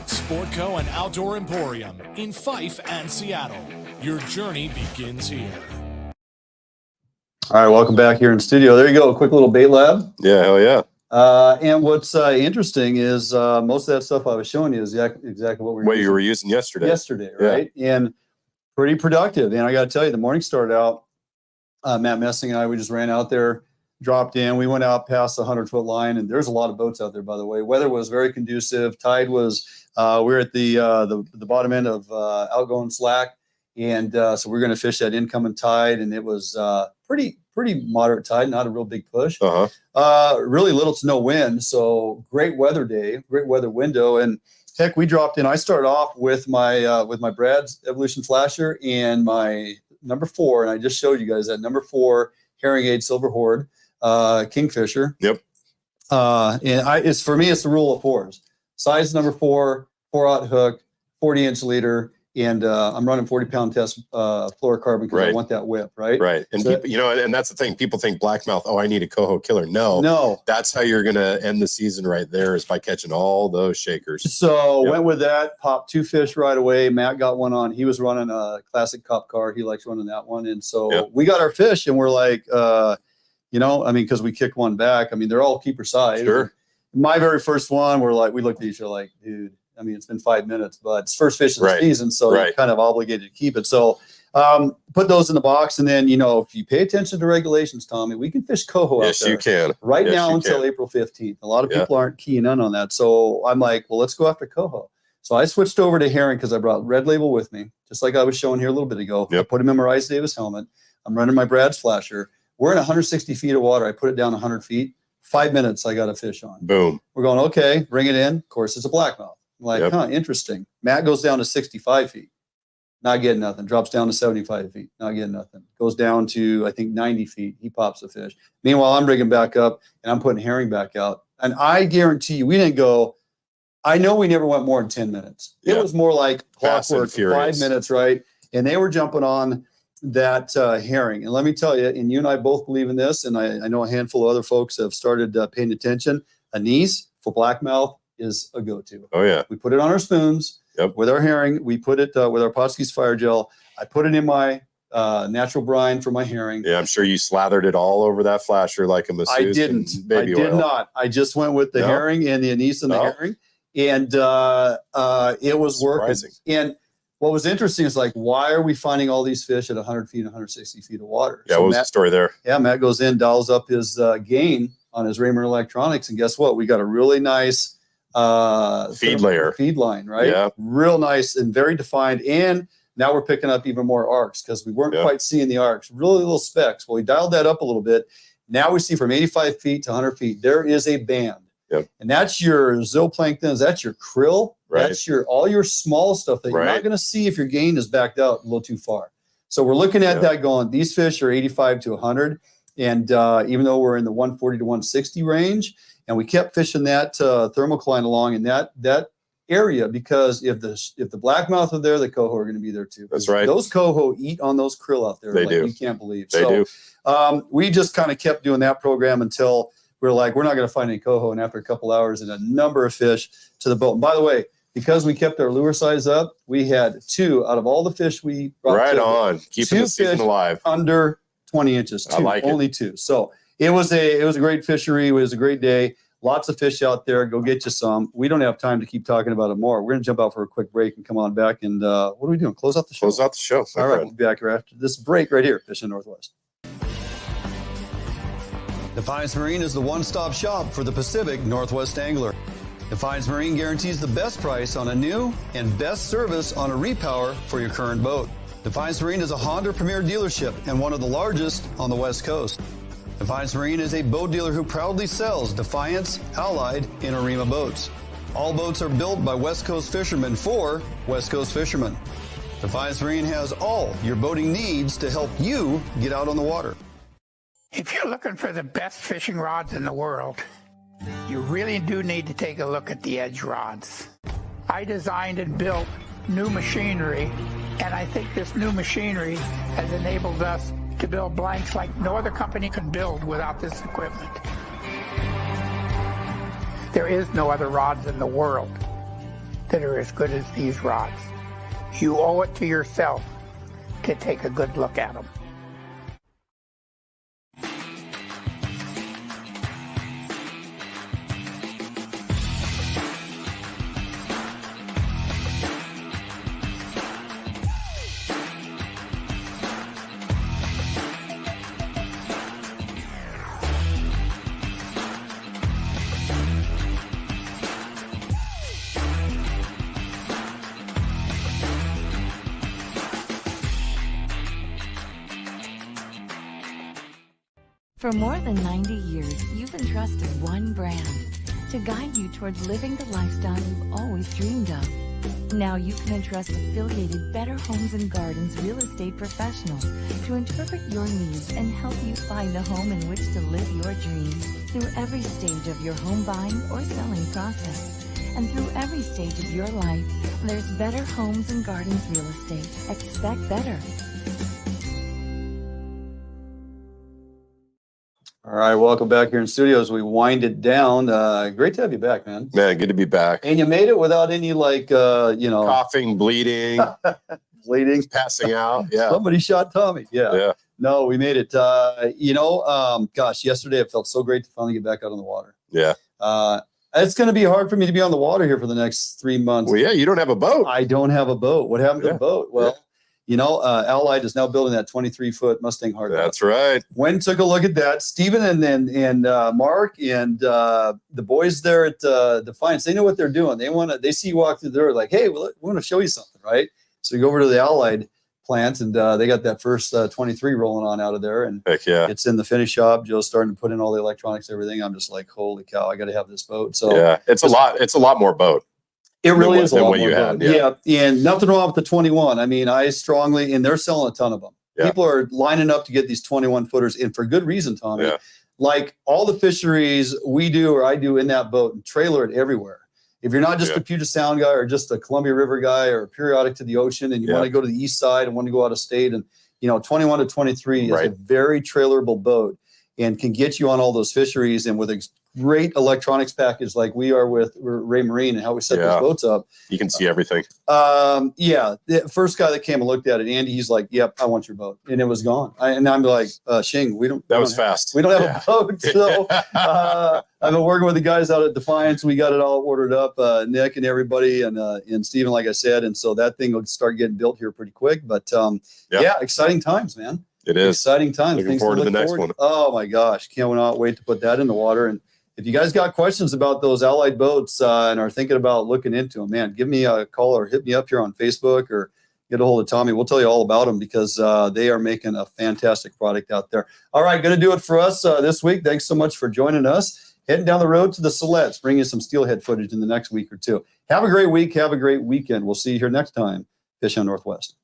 Sportco and Outdoor Emporium in Fife and Seattle. Your journey begins here. All right, welcome back here in studio. There you go, a quick little bait lab. Yeah, hell yeah. And what's interesting is most of that stuff I was showing you is exactly what you were using yesterday. Right? Yeah. And pretty productive. And I got to tell you, the morning started out, Matt Messing and I, we just ran out there, dropped in. We went out past the 100-foot line, and there's a lot of boats out there, by the way. Weather was very conducive. Tide was, we're at the bottom end of outgoing slack. And so we're going to fish that incoming tide, and it was pretty moderate tide, not a real big push. Really little to no wind, so great weather day, great weather window, and heck, we dropped in. I started off with my Brad's Evolution Flasher and my number 4, and I just showed you guys that number 4 Herring Age Silver Horde Kingfisher. Yep. And it's for me, it's the rule of 4s. Size number 4, 4/0 hook, 40-inch leader. And I'm running 40-pound test fluorocarbon because I want that whip, right? Right. And so, people, and that's the thing. People think Blackmouth, I need a Coho killer. No. That's how you're going to end the season right there, is by catching all those shakers. So went with that, popped 2 fish right away. Matt got one on. He was running a classic cop car. He likes running that one. And so we got our fish, and we're like, because we kicked one back. I mean, they're all keeper size. Sure. My very first one, we looked at each other like, dude, I mean, it's been 5 minutes, but it's first fish of the season, so you're kind of obligated to keep it. So put those in the box, and then, if you pay attention to regulations, Tommy, we can fish Coho out there. Yes, you can. Right now until April 15th. A lot of people aren't keying in on that. So I'm like, well, let's go after Coho. So I switched over to herring because I brought Red Label with me, just like I was showing here a little bit ago. I put him in my Rice Davis helmet. I'm running my Brad's Flasher. We're in 160 feet of water. I put it down 100 feet. 5 minutes, I got a fish on. Boom. We're going, okay, bring it in. Of course, it's a blackmouth. Like, interesting. Matt goes down to 65 feet, not getting nothing. Drops down to 75 feet, not getting nothing. Goes down to, I think, 90 feet. He pops a fish. Meanwhile, I'm rigging back up, and I'm putting herring back out. And I guarantee you, we didn't go, I know we never went more than 10 minutes. It was more like clockwork, 5 minutes, right? And they were jumping on that herring. And let me tell you, and you and I both believe in this, and I know a handful of other folks have started paying attention. Anise for blackmouth is a go-to. Oh yeah. We put it on our spoons with our herring. We put it with our Potskis fire gel. I put it in my natural brine for my herring. Yeah, I'm sure you slathered it all over that flasher like a masseuse. I didn't. I did not. I just went with the herring and the anise and the herring, and it was working. And what was interesting is, like, why are we finding all these fish at 100 feet and 160 feet of water? Yeah, so what was the story there? Yeah, Matt goes in, dials up his gain on his Raymer Electronics, and guess what? We got a really nice feed line, right? Yeah, real nice and very defined. And now we're picking up even more arcs because we weren't quite seeing the arcs. Really little specks. Well, we dialed that up a little bit. Now we see from 85 feet to 100 feet, there is a band. And that's your zooplankton. That's your krill. That's all your small stuff that you're not going to see if your gain is backed out a little too far. So we're looking at that going, these fish are 85 to 100. And even though we're in the 140 to 160 range, and we kept fishing that thermocline along in that area, because if the blackmouth are there, the coho are going to be there too. That's right. Those coho eat on those krill out there. They do. You can't believe. They do. We just kind of kept doing that program until we're like, we're not going to find any coho. And after a couple hours, and a number of fish to the boat. And by the way, because we kept our lure size up, we had 2 out of all the fish we brought. Right on, keeping the season alive. Under 20 inches. 2, I like only 2. So it was a great fishery. It was a great day. Lots of fish out there. Go get you some. We don't have time to keep talking about it more. We're going to jump out for a quick break and come on back. And what are we doing? Close out the show. Close out the show. All right, we'll be back here after this break right here, Fishing Northwest. Defiance Marine is the one-stop shop for the Pacific Northwest angler. Defiance Marine guarantees the best price on a new and best service on a repower for your current boat. Defiance Marine is a Honda Premier dealership and one of the largest on the West Coast. Defiance Marine is a boat dealer who proudly sells Defiance, Allied, and Arima boats. All boats are built by West Coast fishermen for West Coast fishermen. Defiance Marine has all your boating needs to help you get out on the water. If you're looking for the best fishing rods in the world, you really do need to take a look at the Edge rods. I designed and built new machinery, and I think this new machinery has enabled us to build blanks like no other company can build without this equipment. There is no other rods in the world that are as good as these rods. You owe it to yourself to take a good look at them. For more than 90 years, you've entrusted one brand to guide you towards living the lifestyle you've always dreamed of. Now you can entrust affiliated Better Homes and Gardens real estate professionals to interpret your needs and help you find the home in which to live your dreams through every stage of your home buying or selling process. And through every stage of your life, there's Better Homes and Gardens real estate. Expect better. All right, welcome back here in studio as we wind it down. Great to have you back, man. Man, good to be back. And you made it without any coughing, bleeding, bleeding, passing out. Yeah. Somebody shot Tommy. Yeah. Yeah. No, we made it. Gosh, yesterday it felt so great to finally get back out on the water. Yeah. It's going to be hard for me to be on the water here for the next 3 months. Well, yeah, you don't have a boat. I don't have a boat. What happened to the boat? Well, Allied is now building that 23-foot Mustang hardtop. That's right. Went and took a look at that. Steven and Mark and the boys there at Defiance, they know what they're doing. They see you walk through the door like, hey, we want to show you something, right? So you go over to the Allied plant and they got that first 23 rolling on out of there. And heck yeah, it's in the finish shop. Joe's starting to put in all the electronics, everything. I'm just like, holy cow, I got to have this boat. So yeah, it's a lot more boat. It really is a lot what more you had. Yeah, and nothing wrong with the 21. I mean, I strongly, and they're selling a ton of them. Yeah. People are lining up to get these 21 footers, and for good reason, Tommy. Yeah. Like all the fisheries we do or I do in that boat and trailer it everywhere. If you're not just a Puget Sound guy or just a Columbia River guy or periodic to the ocean and you want to go to the east side and want to go out of state, and 21 to 23 is a very trailerable boat and can get you on all those fisheries, and with a great electronics package like we are with Ray Marine and how we set those boats up. You can see everything. The first guy that came and looked at it, Andy, he's like, yep, I want your boat. And it was gone. And I'm like, Shing, we don't fast. We don't have a boat. So I've been working with the guys out at Defiance. We got it all ordered up, Nick and everybody and Steven, like I said. And so that thing will start getting built here pretty quick. But exciting times, man. It is. Exciting times. Looking forward to the next one. Oh my gosh. Cannot wait to put that in the water. And if you guys got questions about those Allied boats and are thinking about looking into them, man, give me a call or hit me up here on Facebook or get a hold of Tommy. We'll tell you all about them because they are making a fantastic product out there. All right, going to do it for us this week. Thanks so much for joining us. Heading down the road to the Siletz, bring you some steelhead footage in the next week or two. Have a great week. Have a great weekend. We'll see you here next time. Fish on Northwest.